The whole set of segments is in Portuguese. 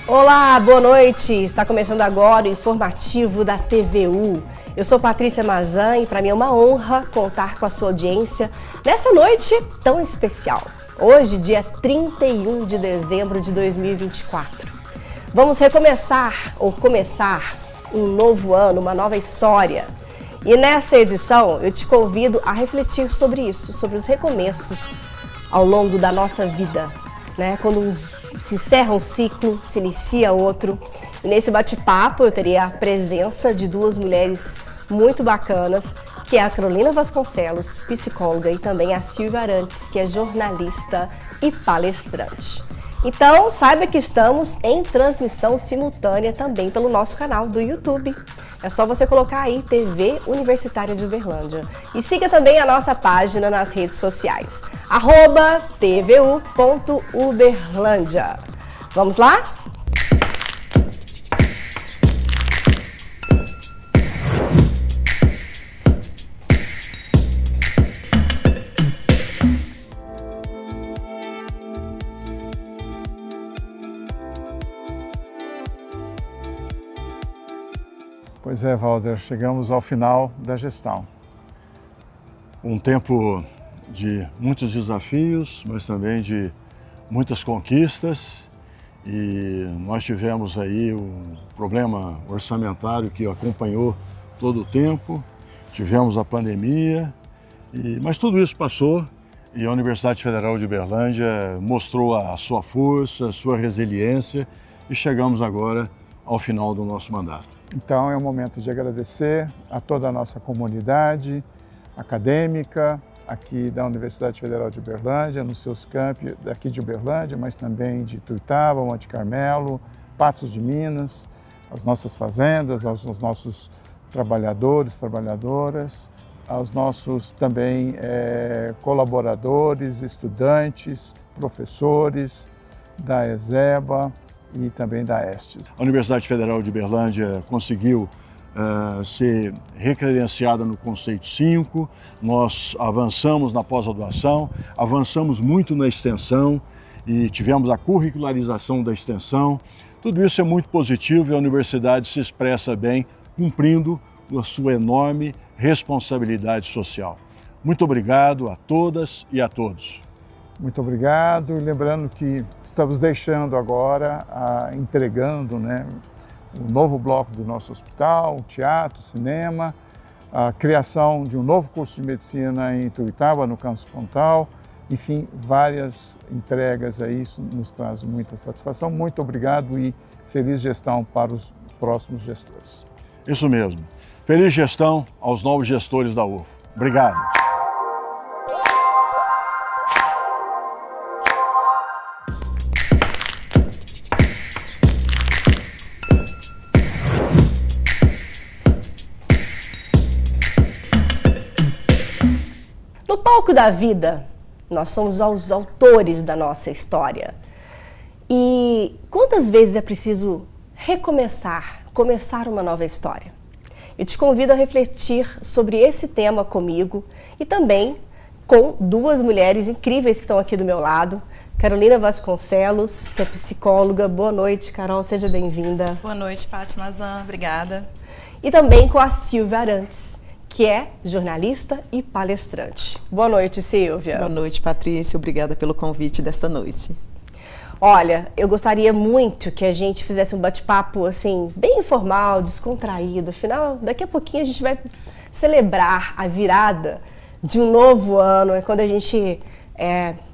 Olá, boa noite. Está começando agora o informativo da TVU. Eu sou Patrícia Mazan e para mim é uma honra contar com a sua audiência nessa noite tão especial. Hoje, dia 31 de dezembro de 2024. Vamos recomeçar ou começar um novo ano, uma nova história. E nesta edição eu te convido a refletir sobre isso, sobre os recomeços ao longo da nossa vida, né? Quando se encerra um ciclo, se inicia outro. E nesse bate-papo eu teria a presença de duas mulheres muito bacanas, que é a Carolina Vasconcelos, psicóloga, e também a Silvia Arantes, que é jornalista e palestrante. Então, saiba que estamos em transmissão simultânea também pelo nosso canal do YouTube. É só você colocar aí TV Universitária de Uberlândia. E siga também a nossa página nas redes sociais, @tvu.uberlândia. Vamos lá? Pois é, Valder, chegamos ao final da gestão. Um tempo de muitos desafios, mas também de muitas conquistas. E nós tivemos aí um problema orçamentário que acompanhou todo o tempo. Tivemos a pandemia, mas tudo isso passou e a Universidade Federal de Uberlândia mostrou a sua força, a sua resiliência e chegamos agora ao final do nosso mandato. Então é um momento de agradecer a toda a nossa comunidade acadêmica aqui da Universidade Federal de Uberlândia, nos seus campi daqui de Uberlândia, mas também de Tuiutaba, Monte Carmelo, Patos de Minas, as nossas fazendas, aos nossos trabalhadores, trabalhadoras, aos nossos também colaboradores, estudantes, professores da ESEBA, e também da Estes. A Universidade Federal de Uberlândia conseguiu ser recredenciada no Conceito 5, nós avançamos na pós-graduação, avançamos muito na extensão e tivemos a curricularização da extensão. Tudo isso é muito positivo e a universidade se expressa bem, cumprindo a sua enorme responsabilidade social. Muito obrigado a todas e a todos. Muito obrigado, e lembrando que estamos deixando agora, entregando, né, um novo bloco do nosso hospital, teatro, cinema, a criação de um novo curso de medicina em Tuiutaba, no Campus Pontal, enfim, várias entregas aí, isso nos traz muita satisfação. Muito obrigado e feliz gestão para os próximos gestores. Isso mesmo, feliz gestão aos novos gestores da UFO. Obrigado. No palco da vida, nós somos os autores da nossa história. E quantas vezes é preciso recomeçar, começar uma nova história? Eu te convido a refletir sobre esse tema comigo e também com duas mulheres incríveis que estão aqui do meu lado. Carolina Vasconcelos, que é psicóloga. Boa noite, Carol, seja bem-vinda. Boa noite, Paty Mazan, obrigada. E também com a Silvia Arantes, que é jornalista e palestrante. Boa noite, Silvia. Boa noite, Patrícia. Obrigada pelo convite desta noite. Olha, eu gostaria muito que a gente fizesse um bate-papo, assim, bem informal, descontraído. Afinal, daqui a pouquinho a gente vai celebrar a virada de um novo ano. É quando a gente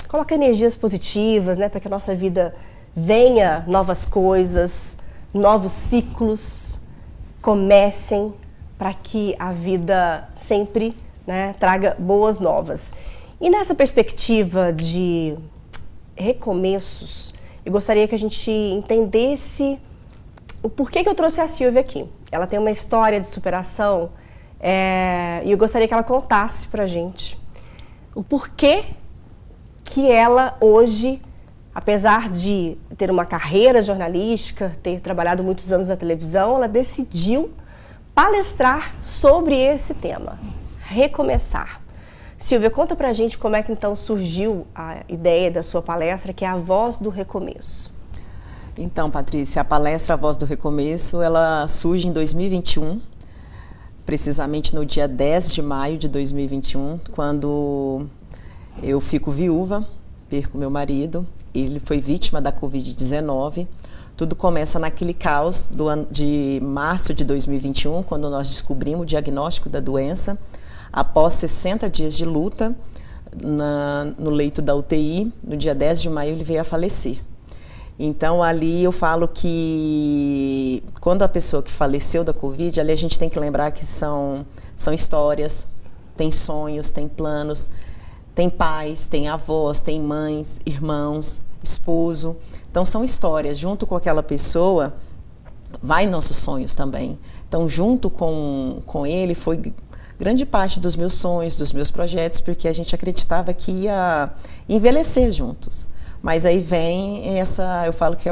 coloca energias positivas, né, para que a nossa vida venha novas coisas, novos ciclos comecem, para que a vida sempre, né, traga boas novas. E nessa perspectiva de recomeços, eu gostaria que a gente entendesse o porquê que eu trouxe a Silvia aqui. Ela tem uma história de superação e eu gostaria que ela contasse pra gente o porquê que ela hoje, apesar de ter uma carreira jornalística, ter trabalhado muitos anos na televisão, ela decidiu palestrar sobre esse tema, recomeçar. Silvia, conta pra gente como é que então surgiu a ideia da sua palestra, que é a Voz do Recomeço. Então, Patrícia, a palestra A Voz do Recomeço, ela surge em 2021, precisamente no dia 10 de maio de 2021, quando eu fico viúva, perco meu marido, ele foi vítima da Covid-19. Tudo começa naquele caos de março de 2021, quando nós descobrimos o diagnóstico da doença. Após 60 dias de luta, no leito da UTI, no dia 10 de maio ele veio a falecer. Então, ali eu falo que quando a pessoa que faleceu da Covid, ali a gente tem que lembrar que são histórias, tem sonhos, tem planos, tem pais, tem avós, tem mães, irmãos, esposo. Então, são histórias. Junto com aquela pessoa, vai nossos sonhos também. Então, junto com ele, foi grande parte dos meus sonhos, dos meus projetos, porque a gente acreditava que ia envelhecer juntos. Mas aí vem eu falo que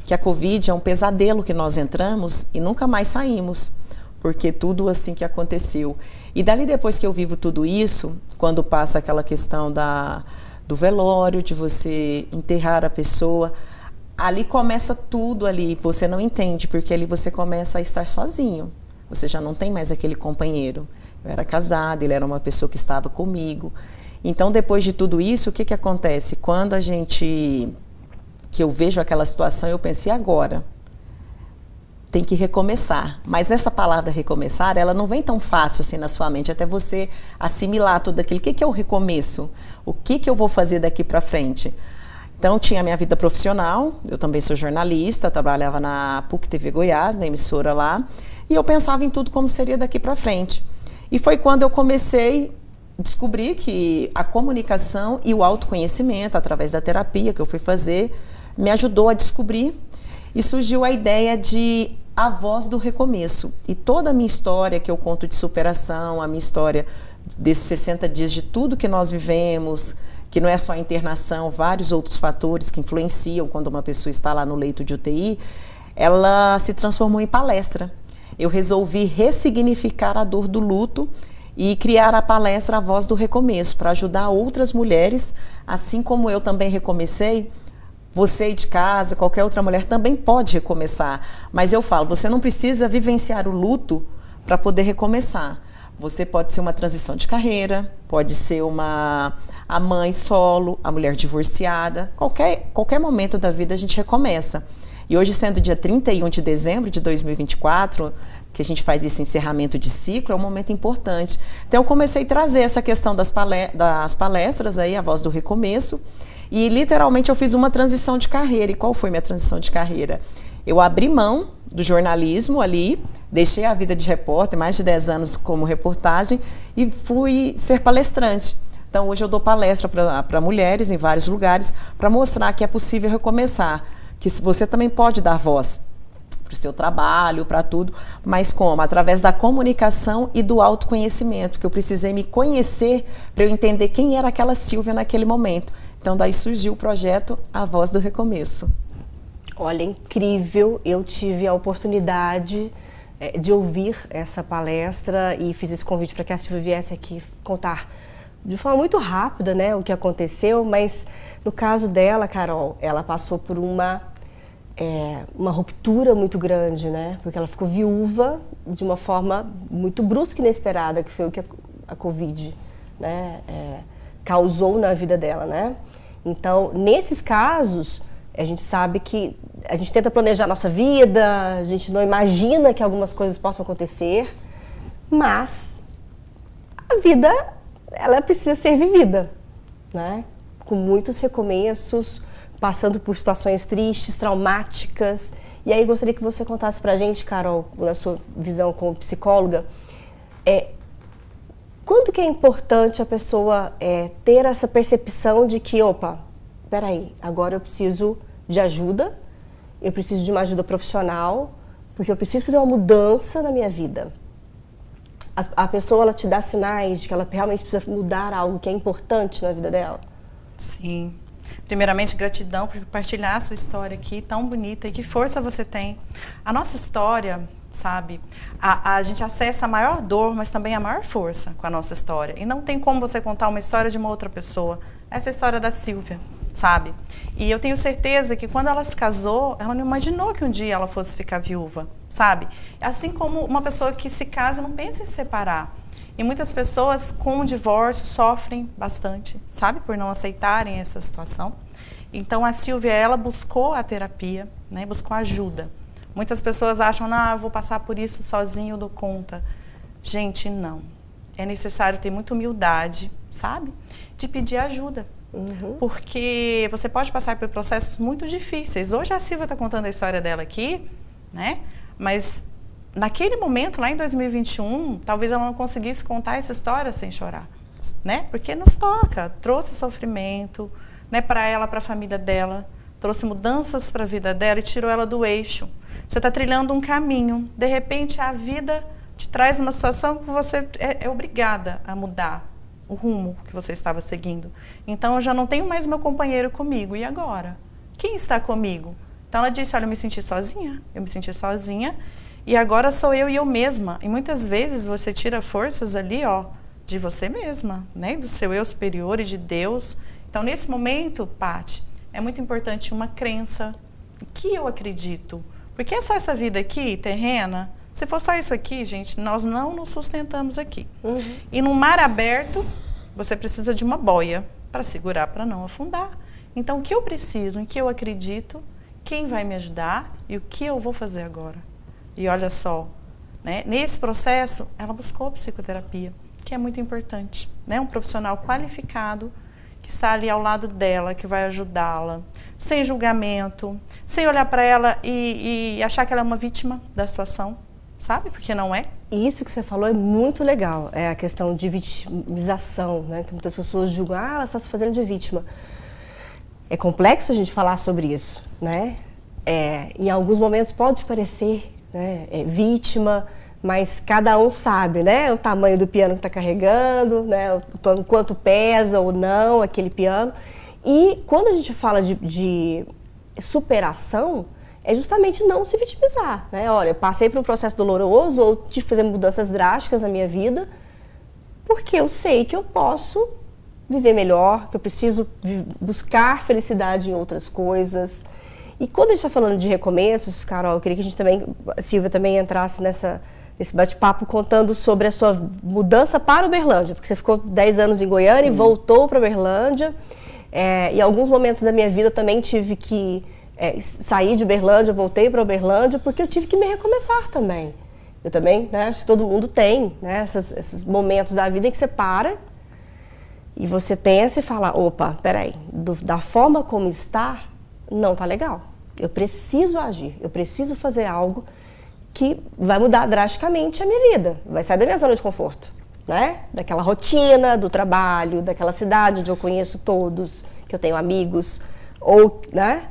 que a Covid é um pesadelo que nós entramos e nunca mais saímos, porque tudo assim que aconteceu. E dali depois que eu vivo tudo isso, quando passa aquela questão do velório, de você enterrar a pessoa, ali começa tudo ali, você não entende, porque ali você começa a estar sozinho, você já não tem mais aquele companheiro. Eu era casada, ele era uma pessoa que estava comigo. Então, depois de tudo isso, o que acontece? Quando que eu vejo aquela situação, eu pensei, agora, tem que recomeçar. Mas essa palavra recomeçar, ela não vem tão fácil assim na sua mente, até você assimilar tudo aquilo. O que é o recomeço? O que eu vou fazer daqui para frente? Então, tinha a minha vida profissional, eu também sou jornalista, trabalhava na PUC TV Goiás, na emissora lá, e eu pensava em tudo como seria daqui para frente. E foi quando eu comecei descobri que a comunicação e o autoconhecimento, através da terapia que eu fui fazer, me ajudou a descobrir e surgiu a ideia de A Voz do Recomeço. E toda a minha história que eu conto de superação, a minha história desses 60 dias de tudo que nós vivemos, que não é só a internação, vários outros fatores que influenciam quando uma pessoa está lá no leito de UTI, ela se transformou em palestra. Eu resolvi ressignificar a dor do luto e criar a palestra A Voz do Recomeço, para ajudar outras mulheres, assim como eu também recomecei. Você aí de casa, qualquer outra mulher também pode recomeçar. Mas eu falo, você não precisa vivenciar o luto para poder recomeçar. Você pode ser uma transição de carreira, pode ser a mãe solo, a mulher divorciada. Qualquer momento da vida a gente recomeça. E hoje, sendo dia 31 de dezembro de 2024, que a gente faz esse encerramento de ciclo, é um momento importante. Então, eu comecei a trazer essa questão das palestras, aí, A Voz do Recomeço, e literalmente eu fiz uma transição de carreira. E qual foi minha transição de carreira? Eu abri mão do jornalismo ali, deixei a vida de repórter, mais de 10 anos como reportagem, e fui ser palestrante. Então, hoje eu dou palestra para mulheres em vários lugares, para mostrar que é possível recomeçar, que você também pode dar voz para o seu trabalho, para tudo, mas como? Através da comunicação e do autoconhecimento, que eu precisei me conhecer para eu entender quem era aquela Silvia naquele momento. Então, daí surgiu o projeto A Voz do Recomeço. Olha, incrível, eu tive a oportunidade de ouvir essa palestra e fiz esse convite para que a Silvia viesse aqui contar de forma muito rápida, né, o que aconteceu, mas no caso dela, Carol, ela passou por uma ruptura muito grande, né? Porque ela ficou viúva de uma forma muito brusca e inesperada, que foi o que a Covid, né, causou na vida dela, né? Então, nesses casos, a gente sabe que a gente tenta planejar a nossa vida, a gente não imagina que algumas coisas possam acontecer, mas a vida, ela precisa ser vivida, né? Com muitos recomeços, passando por situações tristes, traumáticas. E aí gostaria que você contasse pra gente, Carol, na sua visão como psicóloga, quanto que é importante a pessoa ter essa percepção de que, opa, peraí, agora eu preciso de ajuda, eu preciso de uma ajuda profissional, porque eu preciso fazer uma mudança na minha vida. A pessoa, ela te dá sinais de que ela realmente precisa mudar algo que é importante na vida dela? Sim. Primeiramente, gratidão por compartilhar a sua história aqui, tão bonita, e que força você tem. A nossa história, sabe? A gente acessa a maior dor, mas também a maior força com a nossa história. E não tem como você contar uma história de uma outra pessoa. Essa é a história da Silvia, sabe? E eu tenho certeza que quando ela se casou, ela não imaginou que um dia ela fosse ficar viúva, sabe? Assim como uma pessoa que se casa não pensa em se separar. E muitas pessoas com o divórcio sofrem bastante, sabe? Por não aceitarem essa situação. Então a Silvia, ela buscou a terapia, né? Buscou ajuda. Muitas pessoas acham, eu vou passar por isso sozinho, eu dou conta. Gente, não. É necessário ter muita humildade, sabe? De pedir ajuda. Porque você pode passar por processos muito difíceis. Hoje a Silvia está contando a história dela aqui, né? Mas naquele momento, lá em 2021, talvez ela não conseguisse contar essa história sem chorar, né? Porque nos toca, trouxe sofrimento, né, para ela, para a família dela, trouxe mudanças para a vida dela e tirou ela do eixo. Você está trilhando um caminho, de repente a vida te traz uma situação que você é obrigada a mudar o rumo que você estava seguindo. Então eu já não tenho mais meu companheiro comigo, e agora? Quem está comigo? Então ela disse, olha, eu me senti sozinha, e agora sou eu e eu mesma. E muitas vezes você tira forças ali, de você mesma, né? Do seu eu superior e de Deus. Então nesse momento, Paty, é muito importante uma crença. Que eu acredito? Porque é só essa vida aqui, terrena. Se for só isso aqui, gente, nós não nos sustentamos aqui. E no mar aberto, você precisa de uma boia para segurar, para não afundar. Então, o que eu preciso, em que eu acredito, quem vai me ajudar e o que eu vou fazer agora? E olha só, né? Nesse processo, ela buscou psicoterapia, que é muito importante, né? Um profissional qualificado que está ali ao lado dela, que vai ajudá-la, sem julgamento, sem olhar para ela e achar que ela é uma vítima da situação, sabe? Porque não é. E isso que você falou é muito legal, é a questão de vitimização, né? Que muitas pessoas julgam, ela está se fazendo de vítima. É complexo a gente falar sobre isso, né? Em alguns momentos pode parecer, né, vítima, mas cada um sabe, né, o tamanho do piano que está carregando, né, o quanto pesa ou não aquele piano. E quando a gente fala de superação, é justamente não se vitimizar, né? Olha, eu passei por um processo doloroso ou tive que fazer mudanças drásticas na minha vida, porque eu sei que eu posso viver melhor, que eu preciso buscar felicidade em outras coisas. E quando a gente está falando de recomeços, Carol, eu queria que a Silvia também entrasse nesse bate-papo contando sobre a sua mudança para Uberlândia, porque você ficou 10 anos em Goiânia e voltou para Uberlândia. Em alguns momentos da minha vida eu também tive que sair de Uberlândia, voltei para Uberlândia, porque eu tive que me recomeçar também. Eu também, né, acho que todo mundo tem, né, esses momentos da vida em que você para e você pensa e fala, opa, peraí, da forma como está, não tá legal. Eu preciso agir, eu preciso fazer algo que vai mudar drasticamente a minha vida, vai sair da minha zona de conforto, né? Daquela rotina, do trabalho, daquela cidade onde eu conheço todos, que eu tenho amigos, né?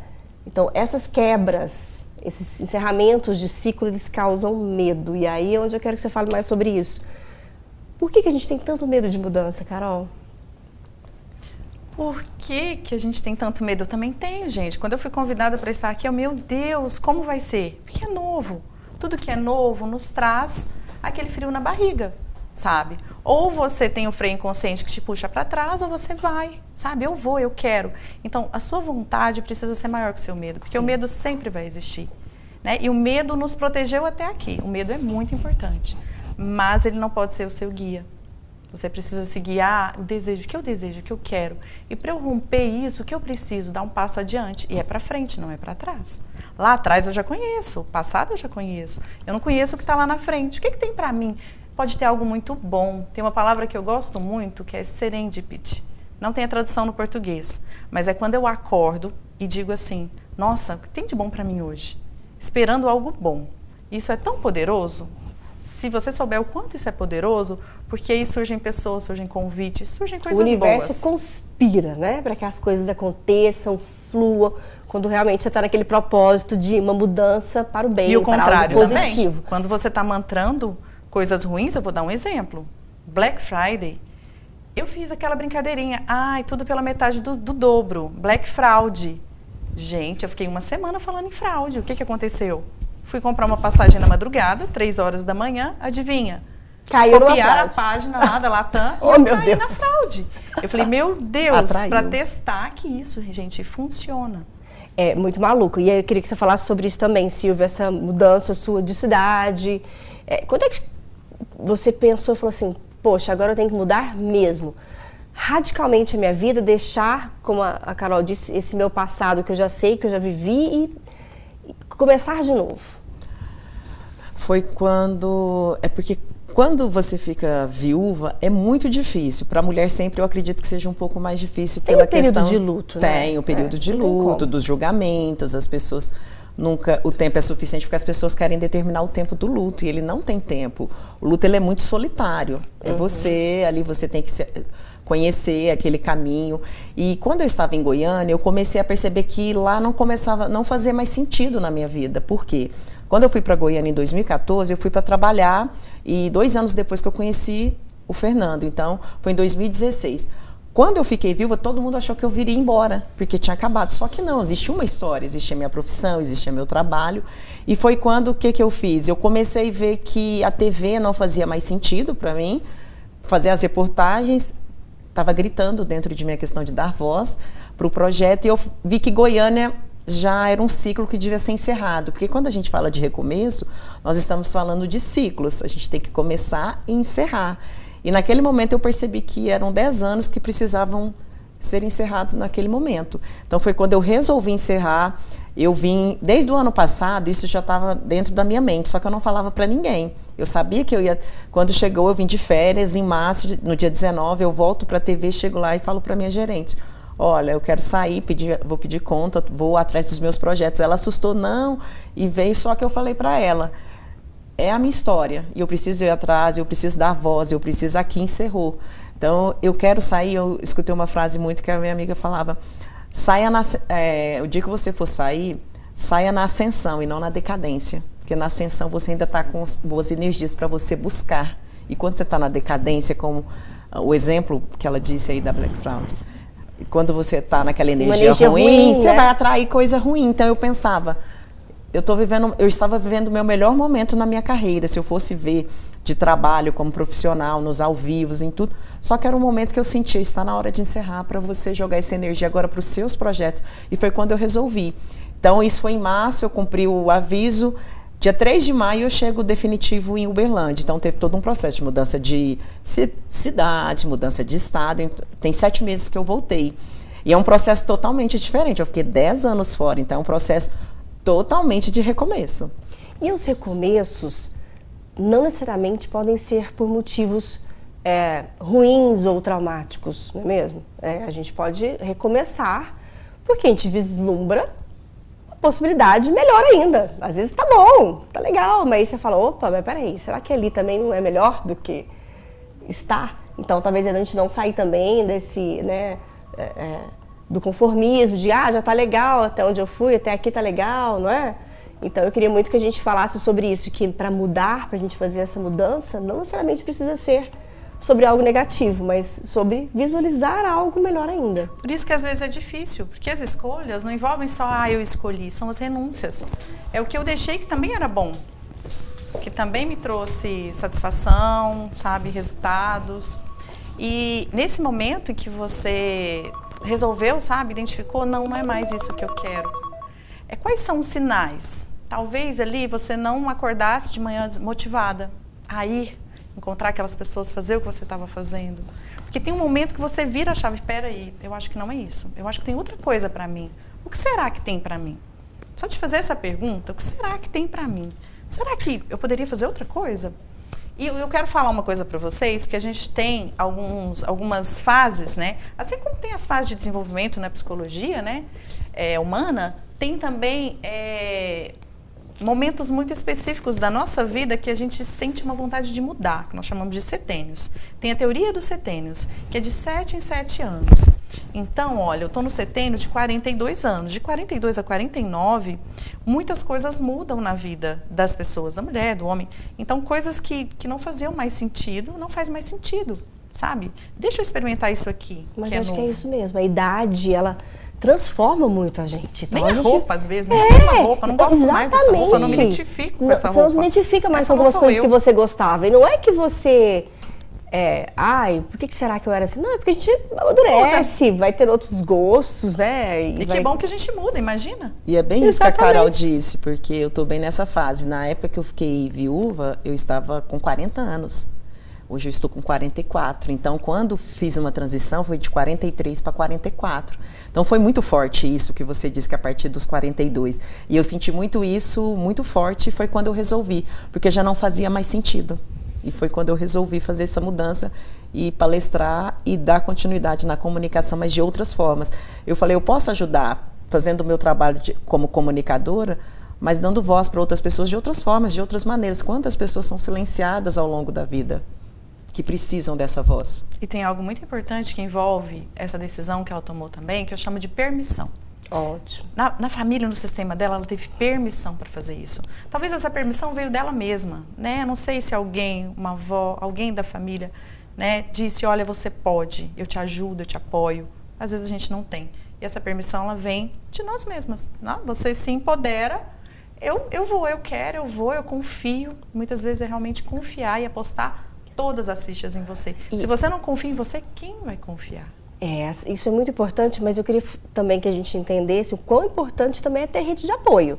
Então, essas quebras, esses encerramentos de ciclo, eles causam medo. E aí é onde eu quero que você fale mais sobre isso. Por que a gente tem tanto medo de mudança, Carol? Por que a gente tem tanto medo? Eu também tenho, gente. Quando eu fui convidada para estar aqui, meu Deus, como vai ser? Porque é novo. Tudo que é novo nos traz aquele frio na barriga, sabe? Ou você tem o freio inconsciente que te puxa para trás, ou você vai, sabe? Eu vou, eu quero. Então, a sua vontade precisa ser maior que o seu medo, porque o medo sempre vai existir, né? E o medo nos protegeu até aqui. O medo é muito importante, mas ele não pode ser o seu guia. Você precisa se guiar, o desejo, o que eu quero. E para eu romper isso, o que eu preciso? Dar um passo adiante. E é para frente, não é para trás. Lá atrás eu já conheço, o passado eu já conheço. Eu não conheço o que está lá na frente. O que tem para mim? Pode ter algo muito bom. Tem uma palavra que eu gosto muito, que é serendipity. Não tem a tradução no português. Mas é quando eu acordo e digo assim, nossa, o que tem de bom para mim hoje? Esperando algo bom. Isso é tão poderoso. Se você souber o quanto isso é poderoso, porque aí surgem pessoas, surgem convites, surgem coisas boas. O universo conspira, né? Para que as coisas aconteçam, fluam, quando realmente você está naquele propósito de uma mudança para o bem, e o para contrário algo positivo. Também. Quando você está mantrando coisas ruins, eu vou dar um exemplo. Black Friday, eu fiz aquela brincadeirinha, tudo pela metade do dobro, Black Fraud. Gente, eu fiquei uma semana falando em fraude. O que aconteceu? Fui comprar uma passagem na madrugada, 3 horas da manhã, adivinha? Caiu Copiaram a página lá da Latam e eu caí na fraude. Eu falei, meu Deus, para testar que isso, gente, funciona. É muito maluco. E aí eu queria que você falasse sobre isso também, Silvia, essa mudança sua de cidade. Quando é que você pensou e falou assim, poxa, agora eu tenho que mudar mesmo? Radicalmente a minha vida, deixar, como a Carol disse, esse meu passado que eu já sei, que eu já vivi e começar de novo. Foi quando... porque quando você fica viúva, é muito difícil. Para a mulher sempre eu acredito que seja um pouco mais difícil pela questão... Tem o período de luto, né? Tem o período de luto, dos julgamentos, as pessoas... Nunca o tempo é suficiente porque as pessoas querem determinar o tempo do luto e ele não tem tempo. O luto ele é muito solitário. É você, ali você tem que conhecer aquele caminho. E quando eu estava em Goiânia, eu comecei a perceber que lá não fazia mais sentido na minha vida. Por quê? Quando eu fui para Goiânia em 2014, eu fui para trabalhar e 2 anos depois que eu conheci o Fernando. Então, foi em 2016. Quando eu fiquei viúva, todo mundo achou que eu viria embora, porque tinha acabado. Só que não, existia uma história, existia a minha profissão, existia meu trabalho. E foi quando, o que eu fiz? Eu comecei a ver que a TV não fazia mais sentido para mim, fazer as reportagens, estava gritando dentro de mim a questão de dar voz para o projeto, e eu vi que Goiânia já era um ciclo que devia ser encerrado. Porque quando a gente fala de recomeço, nós estamos falando de ciclos, a gente tem que começar e encerrar. E naquele momento eu percebi que eram 10 anos que precisavam ser encerrados naquele momento. Então foi quando eu resolvi encerrar. Eu vim, desde o ano passado, isso já estava dentro da minha mente, só que eu não falava para ninguém. Eu sabia que eu ia... Quando chegou, eu vim de férias, em março, no dia 19, eu volto para a TV, chego lá e falo para minha gerente, olha, eu quero sair, vou pedir conta, vou atrás dos meus projetos. Ela assustou, não, e veio, só que eu falei para ela, é a minha história, e eu preciso ir atrás, eu preciso dar voz, eu preciso aqui, encerrou. Então, eu quero sair, eu escutei uma frase muito que a minha amiga falava, o dia que você for sair, saia na ascensão e não na decadência, porque na ascensão você ainda está com boas energias para você buscar, e quando você está na decadência, como o exemplo que ela disse aí da Black Fraud, quando você está naquela energia ruim, você vai atrair coisa ruim. Então, eu pensava... Eu estava vivendo o meu melhor momento na minha carreira, se eu fosse ver de trabalho como profissional, nos ao vivos, em tudo. Só que era um momento que eu sentia, está na hora de encerrar para você jogar essa energia agora para os seus projetos. E foi quando eu resolvi. Então, isso foi em março, eu cumpri o aviso. Dia 3 de maio eu chego definitivo em Uberlândia. Então, teve todo um processo de mudança de cidade, mudança de estado. Tem 7 meses que eu voltei. E é um processo totalmente diferente. Eu fiquei 10 anos fora, então é um processo totalmente de recomeço. E os recomeços não necessariamente podem ser por motivos ruins ou traumáticos, não é mesmo? A gente pode recomeçar porque a gente vislumbra uma possibilidade melhor ainda. Às vezes tá bom, tá legal, mas aí você fala, opa, mas peraí, será que ali também não é melhor do que está? Então talvez a gente não sair também desse, do conformismo, de já tá legal, até onde eu fui, até aqui tá legal, não é? Então eu queria muito que a gente falasse sobre isso, que para mudar, pra gente fazer essa mudança, não necessariamente precisa ser sobre algo negativo, mas sobre visualizar algo melhor ainda. Por isso que às vezes é difícil, porque as escolhas não envolvem só, eu escolhi, são as renúncias. É o que eu deixei que também era bom, que também me trouxe satisfação, sabe, resultados. E nesse momento em que você resolveu, sabe, identificou, não é mais isso que eu quero. Quais são os sinais? Talvez ali você não acordasse de manhã desmotivada a ir encontrar aquelas pessoas, fazer o que você estava fazendo. Porque tem um momento que você vira a chave, peraí, eu acho que não é isso. Eu acho que tem outra coisa para mim. O que será que tem para mim? Só te fazer essa pergunta, o que será que tem para mim? Será que eu poderia fazer outra coisa? E eu quero falar uma coisa para vocês, que a gente tem algumas fases, né? Assim como tem as fases de desenvolvimento na psicologia, né? Humana, tem também momentos muito específicos da nossa vida que a gente sente uma vontade de mudar, que nós chamamos de setênios. Tem a teoria dos setênios, que é de 7 em 7 anos. Então, olha, eu estou no setênio de 42 anos. De 42 a 49, muitas coisas mudam na vida das pessoas, da mulher, do homem. Então, coisas que não faziam mais sentido, não faz mais sentido, sabe? Deixa eu experimentar isso aqui. Mas eu acho que é isso mesmo. A idade, ela transforma muito a gente. Então, nem a gente... roupa, às vezes, nem a mesma roupa. Não gosto mais dessa roupa, não me identifico com essa roupa. Você não se identifica mais com algumas coisas que você gostava. E não é que você... ai, por que será que eu era assim? Não, é porque a gente amadurece, vai ter outros gostos, né? E que bom que a gente muda, imagina. E é bem isso que a Carol disse, porque eu tô bem nessa fase. Na época que eu fiquei viúva, eu estava com 40 anos. Hoje eu estou com 44. Então, quando fiz uma transição, foi de 43 para 44. Então, foi muito forte isso que você disse, que a partir dos 42. E eu senti muito isso, muito forte, foi quando eu resolvi, porque já não fazia mais sentido. E foi quando eu resolvi fazer essa mudança e palestrar e dar continuidade na comunicação, mas de outras formas. Eu falei, eu posso ajudar fazendo o meu trabalho como comunicadora, mas dando voz para outras pessoas de outras formas, de outras maneiras. Quantas pessoas são silenciadas ao longo da vida que precisam dessa voz? E tem algo muito importante que envolve essa decisão que ela tomou também, que eu chamo de permissão. Ótimo. Na família, no sistema dela, ela teve permissão para fazer isso. Talvez essa permissão veio dela mesma, né? Não sei se alguém, uma avó, alguém da família, né, disse, olha, você pode, eu te ajudo, eu te apoio. Às vezes a gente não tem. E essa permissão, ela vem de nós mesmas. Não? Você se empodera, eu vou, eu quero, eu confio. Muitas vezes é realmente confiar e apostar todas as fichas em você. Se você não confia em você, quem vai confiar? Isso é muito importante, mas eu queria também que a gente entendesse o quão importante também é ter rede de apoio.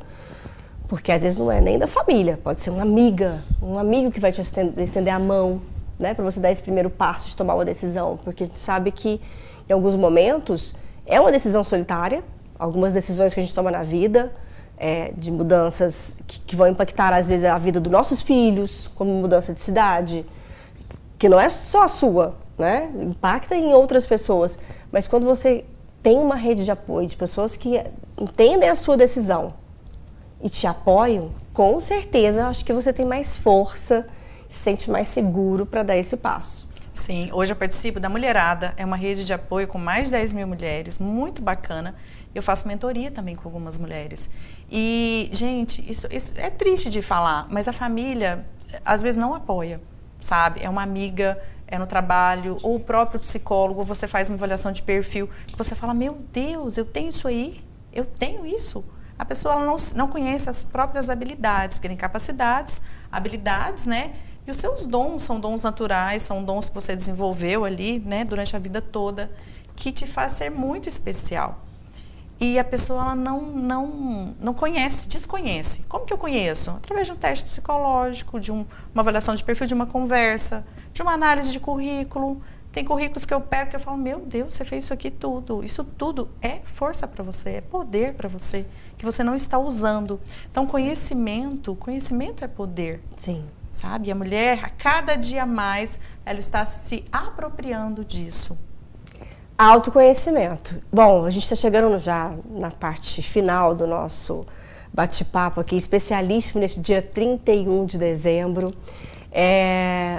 Porque às vezes não é nem da família, pode ser uma amiga, um amigo que vai te estender a mão, né, para você dar esse primeiro passo de tomar uma decisão. Porque a gente sabe que em alguns momentos é uma decisão solitária, algumas decisões que a gente toma na vida, de mudanças que vão impactar às vezes a vida dos nossos filhos, como mudança de cidade, que não é só a sua, né? Impacta em outras pessoas, mas quando você tem uma rede de apoio de pessoas que entendem a sua decisão e te apoiam, com certeza acho que você tem mais força, se sente mais seguro para dar esse passo. Sim, hoje eu participo da Mulherada, é uma rede de apoio com mais de 10 mil mulheres, muito bacana. Eu faço mentoria também com algumas mulheres. E, gente, isso é triste de falar, mas a família às vezes não apoia, sabe? É uma amiga, é no trabalho, ou o próprio psicólogo, você faz uma avaliação de perfil, que você fala, meu Deus, eu tenho isso aí, eu tenho isso. A pessoa ela não conhece as próprias habilidades, porque tem capacidades, habilidades, né? E os seus dons são dons naturais, são dons que você desenvolveu ali, né, durante a vida toda, que te faz ser muito especial. E a pessoa ela não conhece, desconhece. Como que eu conheço? Através de um teste psicológico, de uma avaliação de perfil, de uma conversa, de uma análise de currículo. Tem currículos que eu pego que eu falo, meu Deus, você fez isso aqui tudo. Isso tudo é força para você, é poder para você, que você não está usando. Então, conhecimento é poder. Sim. Sabe? E a mulher, a cada dia mais, ela está se apropriando disso. Autoconhecimento. Bom, a gente está chegando já na parte final do nosso bate-papo aqui, especialíssimo nesse dia 31 de dezembro.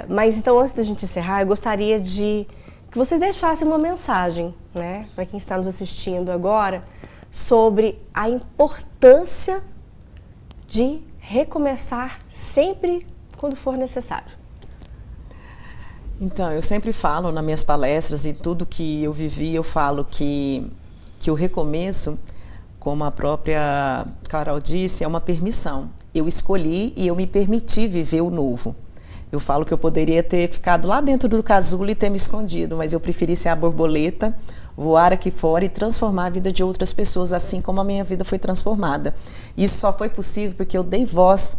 Mas então, antes da gente encerrar, eu gostaria de que vocês deixassem uma mensagem, né, para quem está nos assistindo agora, sobre a importância de recomeçar sempre quando for necessário. Então, eu sempre falo nas minhas palestras e tudo que eu vivi, eu falo que o recomeço, como a própria Carol disse, é uma permissão. Eu escolhi e eu me permiti viver o novo. Eu falo que eu poderia ter ficado lá dentro do casulo e ter me escondido, mas eu preferi ser a borboleta, voar aqui fora e transformar a vida de outras pessoas, assim como a minha vida foi transformada. Isso só foi possível porque eu dei voz.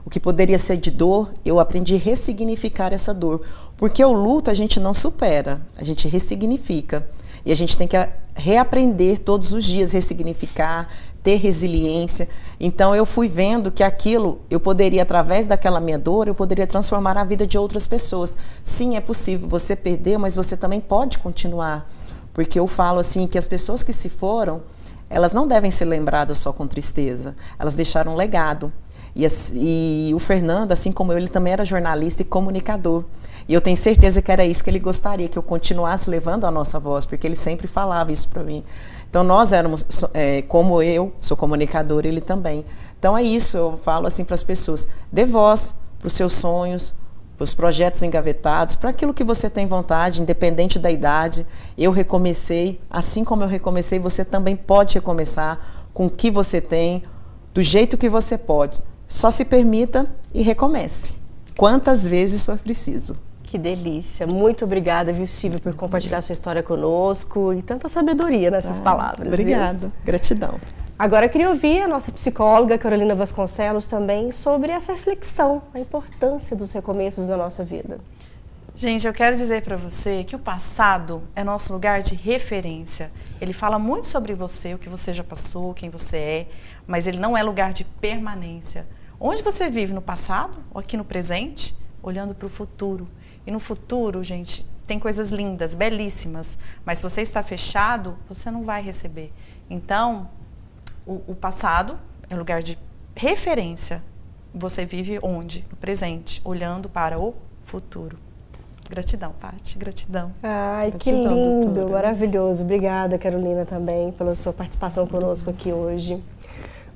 O que poderia ser de dor, eu aprendi a ressignificar essa dor. Porque o luto a gente não supera, a gente ressignifica. E a gente tem que reaprender todos os dias, ressignificar, ter resiliência. Então eu fui vendo que aquilo, eu poderia, através daquela minha dor, eu poderia transformar a vida de outras pessoas. Sim, é possível, você perdeu, mas você também pode continuar. Porque eu falo assim, que as pessoas que se foram, elas não devem ser lembradas só com tristeza. Elas deixaram um legado. E o Fernando, assim como eu, ele também era jornalista e comunicador. E eu tenho certeza que era isso que ele gostaria, que eu continuasse levando a nossa voz, porque ele sempre falava isso para mim. Então nós éramos, como eu sou comunicador, ele também. Então é isso, eu falo assim para as pessoas, dê voz para os seus sonhos, os projetos engavetados, para aquilo que você tem vontade, independente da idade. Eu recomecei, assim como eu recomecei, você também pode recomeçar com o que você tem, do jeito que você pode. Só se permita e recomece. Quantas vezes for preciso. Que delícia. Muito obrigada, viu, Silvia, por compartilhar sua história conosco e tanta sabedoria nessas palavras. Obrigada. Gratidão. Agora eu queria ouvir a nossa psicóloga, Carolina Vasconcelos, também sobre essa reflexão, a importância dos recomeços na nossa vida. Gente, eu quero dizer para você que o passado é nosso lugar de referência. Ele fala muito sobre você, o que você já passou, quem você é, mas ele não é lugar de permanência. Onde você vive, no passado ou aqui no presente, olhando para o futuro. E no futuro, gente, tem coisas lindas, belíssimas, mas se você está fechado, você não vai receber. Então, o passado é lugar de referência. Você vive onde? No presente, olhando para o futuro. Gratidão, Paty, gratidão. Ai, Gratidão, que lindo, doutora. Maravilhoso. Obrigada, Carolina, também, pela sua participação conosco aqui hoje.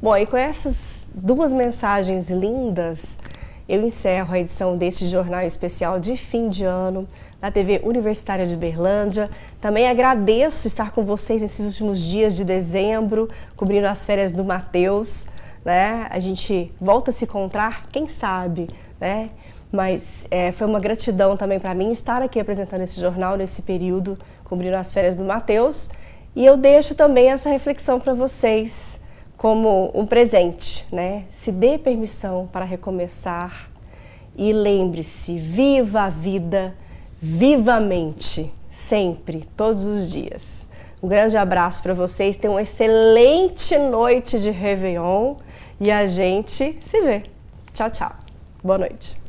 Bom, e com essas duas mensagens lindas, eu encerro a edição deste jornal especial de fim de ano da TV Universitária de Uberlândia. Também agradeço estar com vocês nesses últimos dias de dezembro, cobrindo as férias do Mateus, né? A gente volta a se encontrar, quem sabe, né? Mas foi uma gratidão também para mim estar aqui apresentando esse jornal nesse período, cobrindo as férias do Mateus. E eu deixo também essa reflexão para vocês como um presente, né? Se dê permissão para recomeçar e lembre-se, viva a vida vivamente, sempre, todos os dias. Um grande abraço para vocês, tenham uma excelente noite de Réveillon e a gente se vê. Tchau, tchau. Boa noite.